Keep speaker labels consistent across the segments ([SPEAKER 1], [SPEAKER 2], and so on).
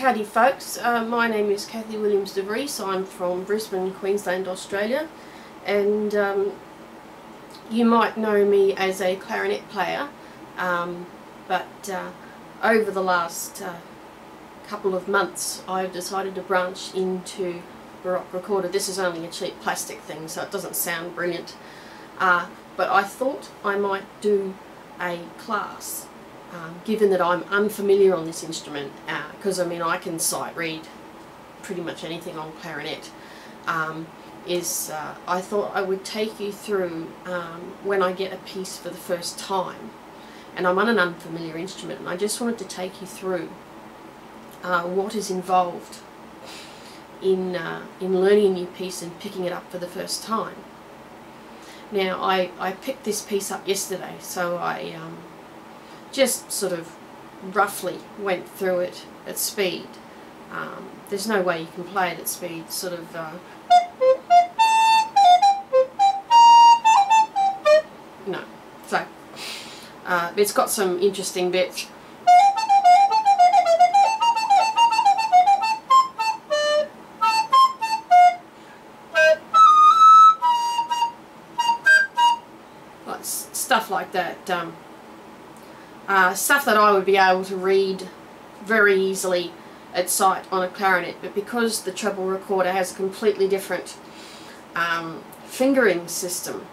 [SPEAKER 1] Howdy folks, my name is Kathy Williams-DeVries. I'm from Brisbane, Queensland, Australia, and you might know me as a clarinet player, but over the last couple of months I've decided to branch into Baroque recorder. This is only a cheap plastic thing, so it doesn't sound brilliant, but I thought I might do a class. Given that I'm unfamiliar on this instrument, because I mean I can sight read pretty much anything on clarinet, I thought I would take you through when I get a piece for the first time, and I'm on an unfamiliar instrument, and I just wanted to take you through what is involved in learning a new piece and picking it up for the first time. Now I picked this piece up yesterday, so I just sort of roughly went through it at speed. There's no way you can play it at speed, sort of no. So it's got some interesting bits. Stuff like that. Stuff that I would be able to read very easily at sight on a clarinet, but because the treble recorder has a completely different fingering system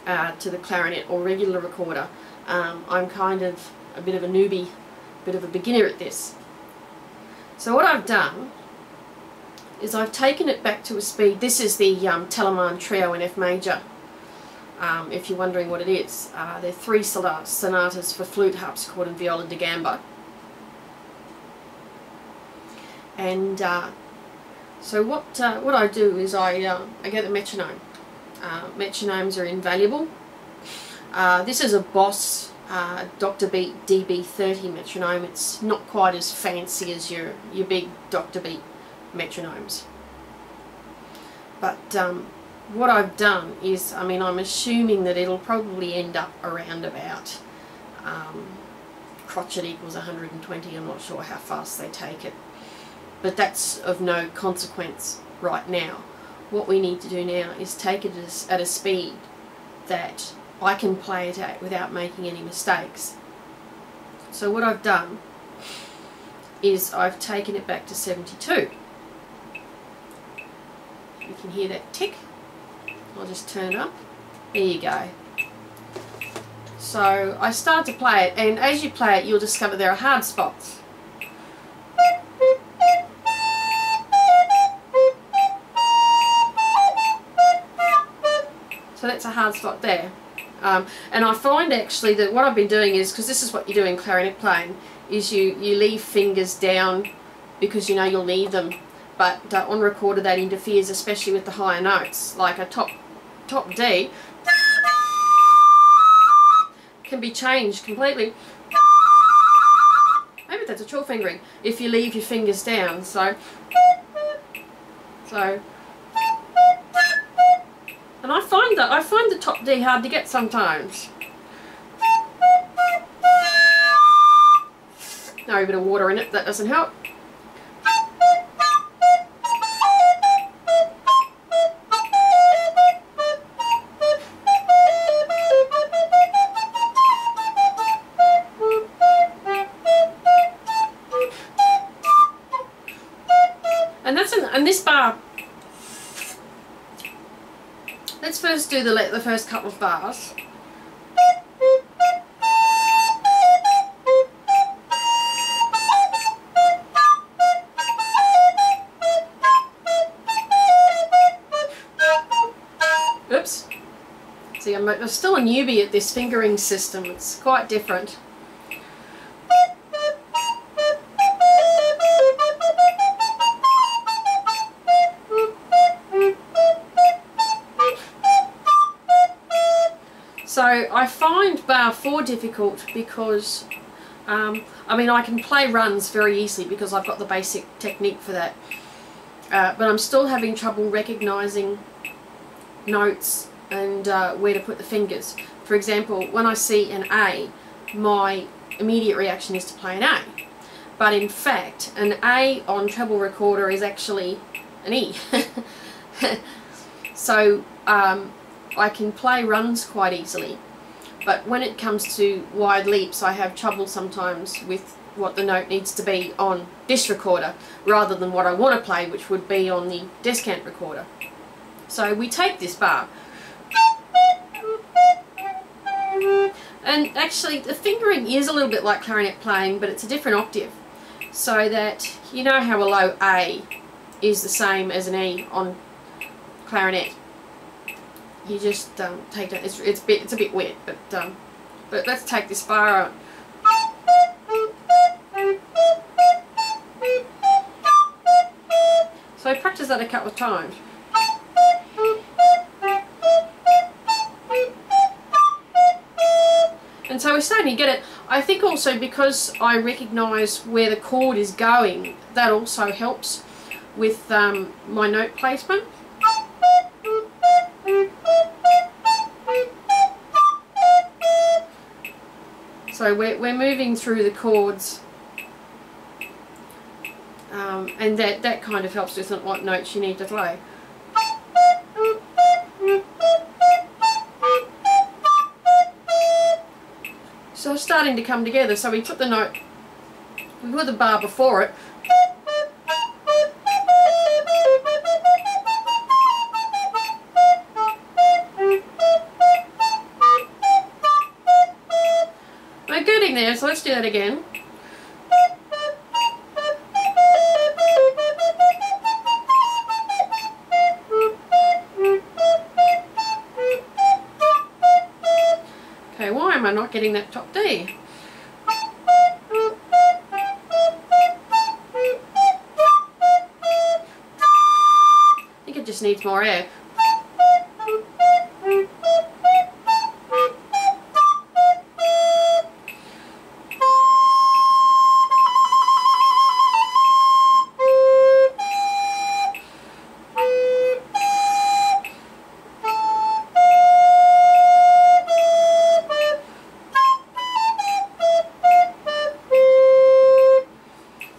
[SPEAKER 1] to the clarinet or regular recorder, I'm kind of a bit of a newbie, a bit of a beginner at this. So what I've done is I've taken it back to a speed. This is the Telemann Trio in F major. If you're wondering what it is, they're three sonatas for flute, harpsichord and viola da gamba. And so what I do is I get a metronome. Metronomes are invaluable. This is a Boss Dr. Beat DB30 metronome. It's not quite as fancy as your big Dr. Beat metronomes. But what I've done is, I mean, I'm assuming that it'll probably end up around about crotchet equals 120. I'm not sure how fast they take it, but that's of no consequence right now. What we need to do now is take it at a speed that I can play it at without making any mistakes. So what I've done is I've taken it back to 72. You can hear that tick. I'll just turn it up. There you go. So I start to play it, and as you play it you'll discover there are hard spots. So that's a hard spot there. And I find actually that what I've been doing is, because this is what you do in clarinet playing, is you leave fingers down because you know you'll need them. But on recorder that interferes, especially with the higher notes, like a top D can be changed completely. Maybe that's a chalk fingering if you leave your fingers down. So and I find the top D hard to get sometimes. Now a bit of water in it, that doesn't help. And this bar, let's first do the first couple of bars. Oops. See, I'm still a newbie at this fingering system. It's quite different. So I find bar 4 difficult because, I mean, I can play runs very easily because I've got the basic technique for that, but I'm still having trouble recognising notes and where to put the fingers. For example, when I see an A, my immediate reaction is to play an A. but in fact an A on treble recorder is actually an E. So I can play runs quite easily, but when it comes to wide leaps I have trouble sometimes with what the note needs to be on this recorder rather than what I want to play, which would be on the descant recorder. So we take this bar, and actually the fingering is a little bit like clarinet playing, but it's a different octave, so that you know how a low A is the same as an E on clarinet. You just take it. It's a bit wet, but let's take this bar out. So I practice that a couple of times. And so we're starting to get it. I think also because I recognise where the chord is going, that also helps with my note placement. So we're moving through the chords, and that kind of helps with what notes you need to play. So it's starting to come together. So we put the note, we put the bar before it. We're getting there, so let's do that again. Okay, why am I not getting that top D? I think it just needs more air.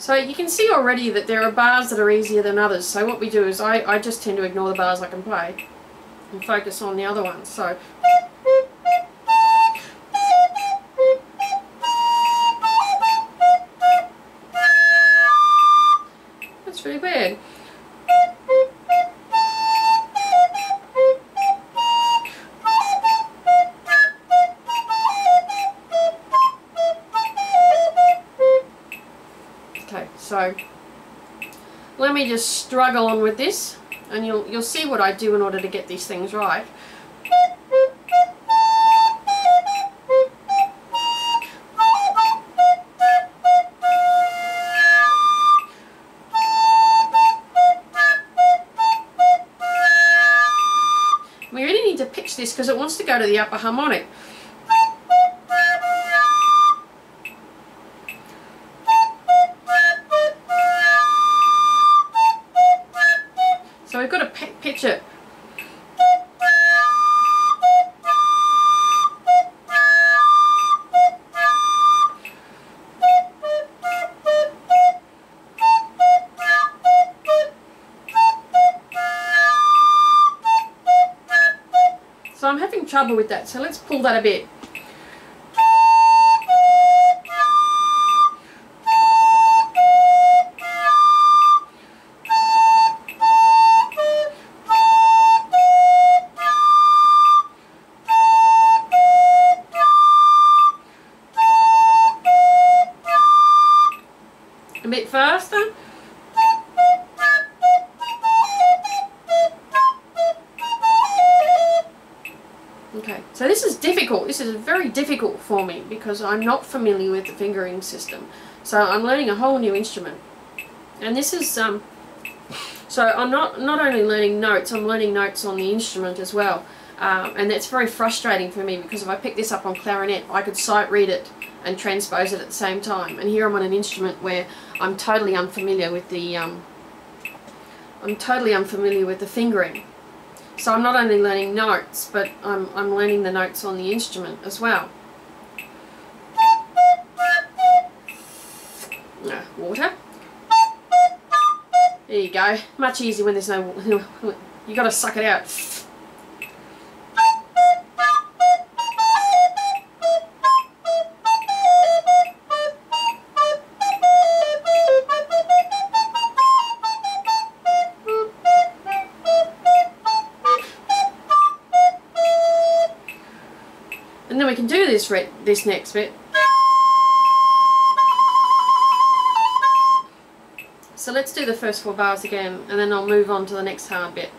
[SPEAKER 1] So you can see already that there are bars that are easier than others. So what we do is I just tend to ignore the bars I can play and focus on the other ones. So that's really bad. So let me just struggle on with this, and you'll see what I do in order to get these things right. We really need to pitch this because it wants to go to the upper harmonic. So we've got to pitch it. So I'm having trouble with that, so let's pull that a bit. A bit faster. Okay, so this is difficult. This is very difficult for me because I'm not familiar with the fingering system. So I'm learning a whole new instrument. And this is so I'm not only learning notes, I'm learning notes on the instrument as well. And that's very frustrating for me because if I pick this up on clarinet, I could sight read it and transpose it at the same time. And here I'm on an instrument where I'm totally unfamiliar with the fingering. So I'm not only learning notes, but I'm learning the notes on the instrument as well. water. There you go. Much easier when there's no, you got to suck it out. And then we can do this next bit. So let's do the first 4 bars again, and then I'll move on to the next hard bit.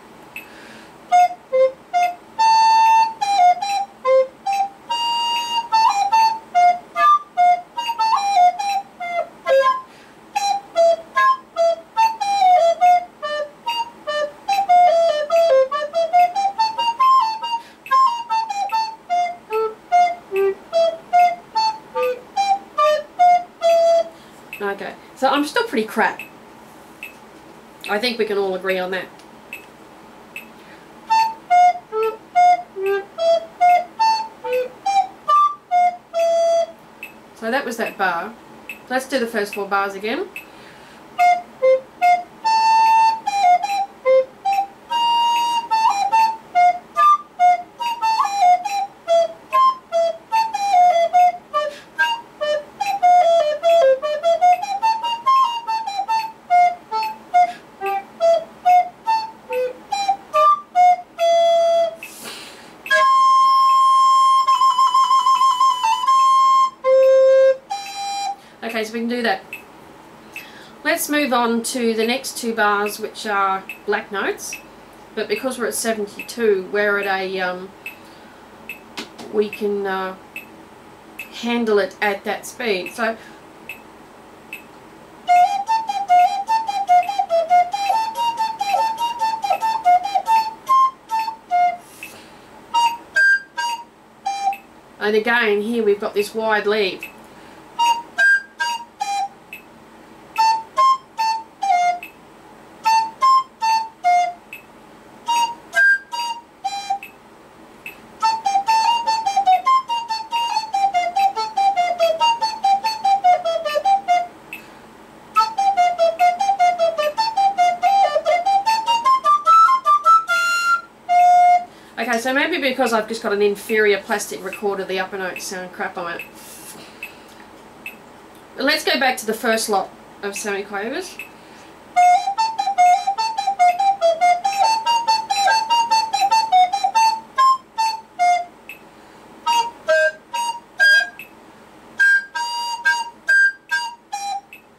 [SPEAKER 1] Okay, so I'm still pretty crap. I think we can all agree on that. So that was that bar. Let's do the first 4 bars again. Okay, so we can do that. Let's move on to the next 2 bars, which are black notes. But because we're at 72, we're at a we can handle it at that speed. So and again, here we've got this wide lead. Okay, so maybe because I've just got an inferior plastic recorder, the upper notes sound crap on it. Let's go back to the first lot of semiquavers.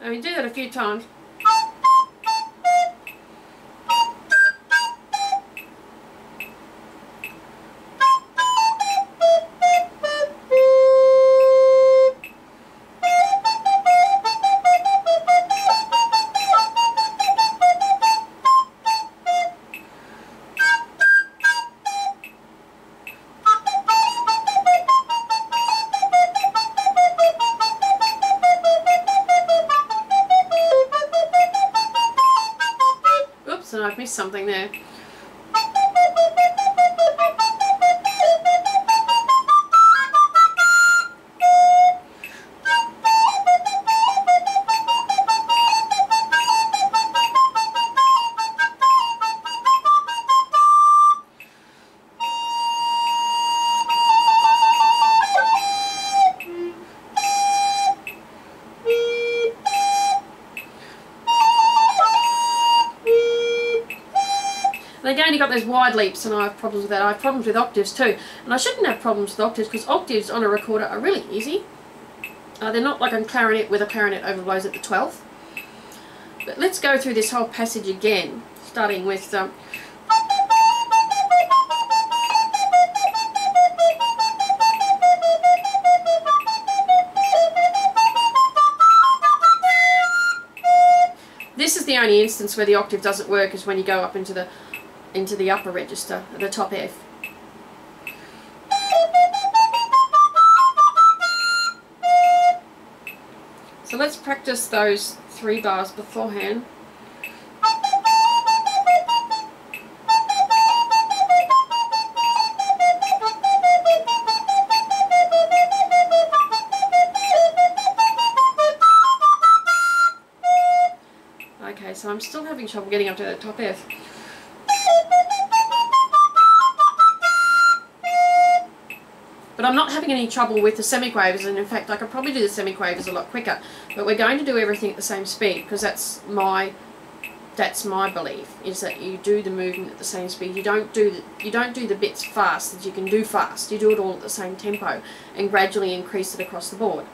[SPEAKER 1] And we do that a few times. And I've missed something there. And again, you've got those wide leaps, and I have problems with that. I have problems with octaves too. And I shouldn't have problems with octaves, because octaves on a recorder are really easy. They're not like a clarinet, where the clarinet overblows at the 12th. But let's go through this whole passage again, starting with... This is the only instance where the octave doesn't work, is when you go up into the upper register, the top F. So let's practice those 3 bars beforehand. Okay, so I'm still having trouble getting up to that top F. But I'm not having any trouble with the semiquavers, and in fact I could probably do the semiquavers a lot quicker. But we're going to do everything at the same speed, because that's my belief, is that you do the movement at the same speed. You don't do the bits fast that you can do fast. You do it all at the same tempo and gradually increase it across the board.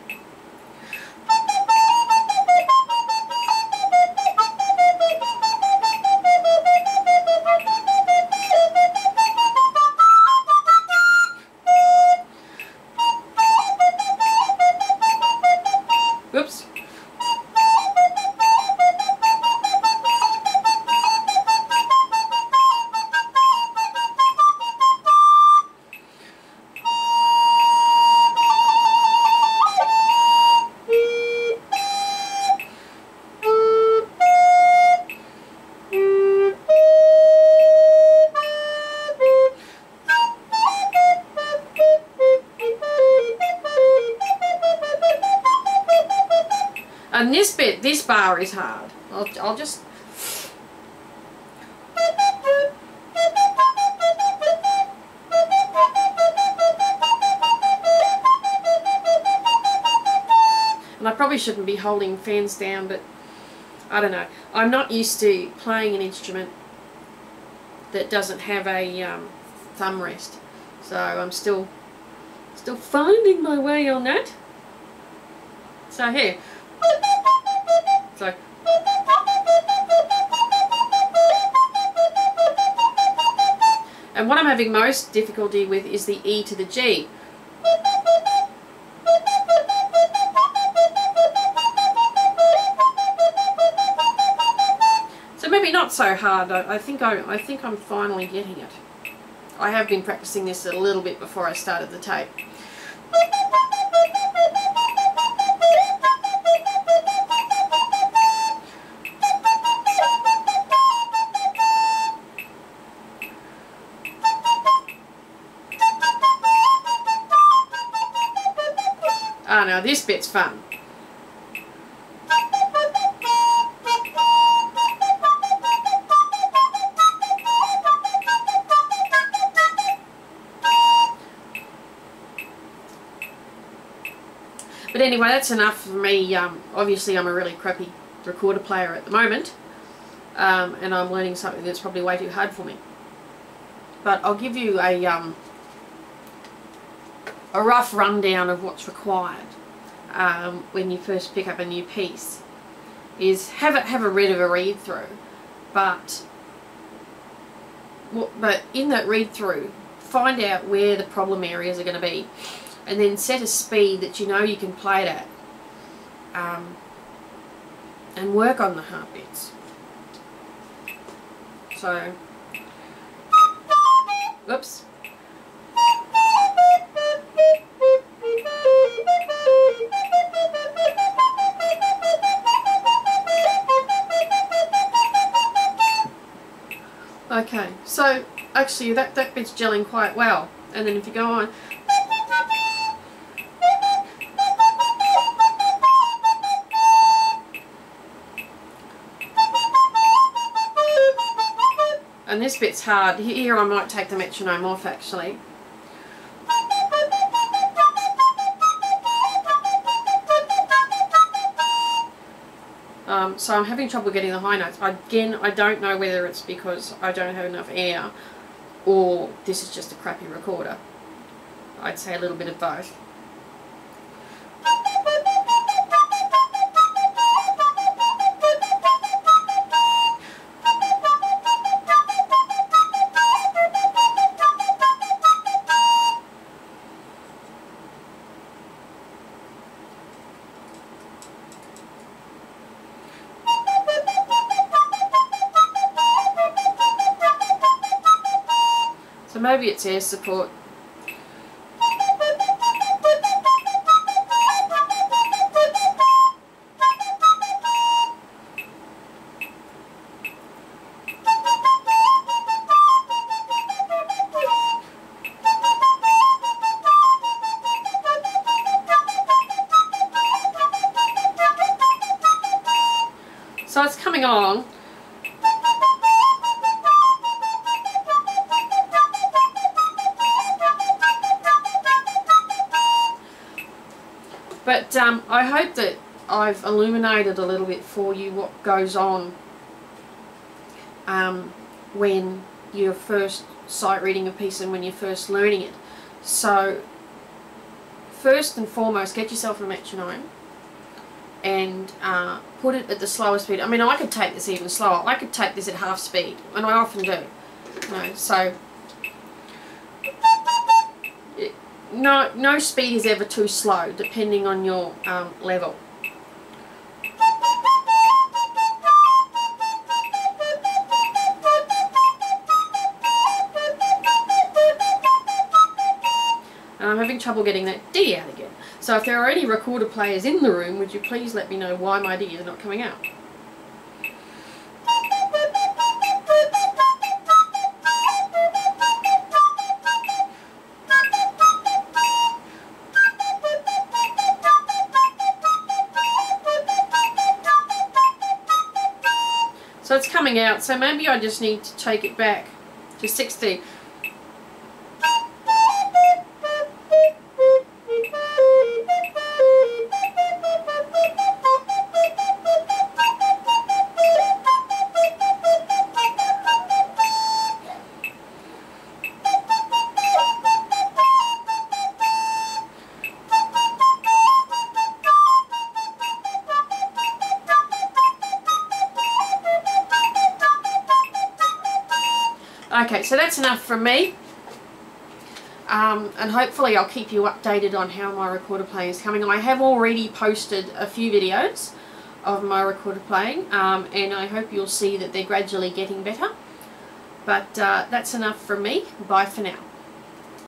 [SPEAKER 1] Whoops. And this bar is hard. I'll just... And I probably shouldn't be holding fans down, but I don't know. I'm not used to playing an instrument that doesn't have a thumb rest. So I'm still finding my way on that. So here. So, and what I'm having most difficulty with is the E to the G. So maybe not so hard. I think I'm finally getting it. I have been practicing this a little bit before I started the tape. Ah, now this bit's fun. But anyway, that's enough for me. Obviously I'm a really crappy recorder player at the moment, and I'm learning something that's probably way too hard for me. But I'll give you a rough rundown of what's required when you first pick up a new piece. Is have a bit of a read through, but in that read through, find out where the problem areas are going to be, and then set a speed that you know you can play it at, and work on the hard bits. So, whoops. Okay, so actually that bit's gelling quite well, and then if you go on, and this bit's hard. Here I might take the metronome off actually. So I'm having trouble getting the high notes. Again, I don't know whether it's because I don't have enough air or this is just a crappy recorder. I'd say a little bit of both. So maybe it's air support. So it's coming along. But I hope that I've illuminated a little bit for you what goes on when you're first sight reading a piece and when you're first learning it. So first and foremost, get yourself a metronome and put it at the slower speed. I mean, I could take this even slower. I could take this at half speed, and I often do. You know, so no speed is ever too slow, depending on your level. And I'm having trouble getting that D out again. So if there are any recorder players in the room, would you please let me know why my D is not coming out? So it's coming out, so maybe I just need to take it back to 60. Okay, so that's enough from me, and hopefully I'll keep you updated on how my recorder playing is coming. I have already posted a few videos of my recorder playing, and I hope you'll see that they're gradually getting better. But that's enough from me. Bye for now.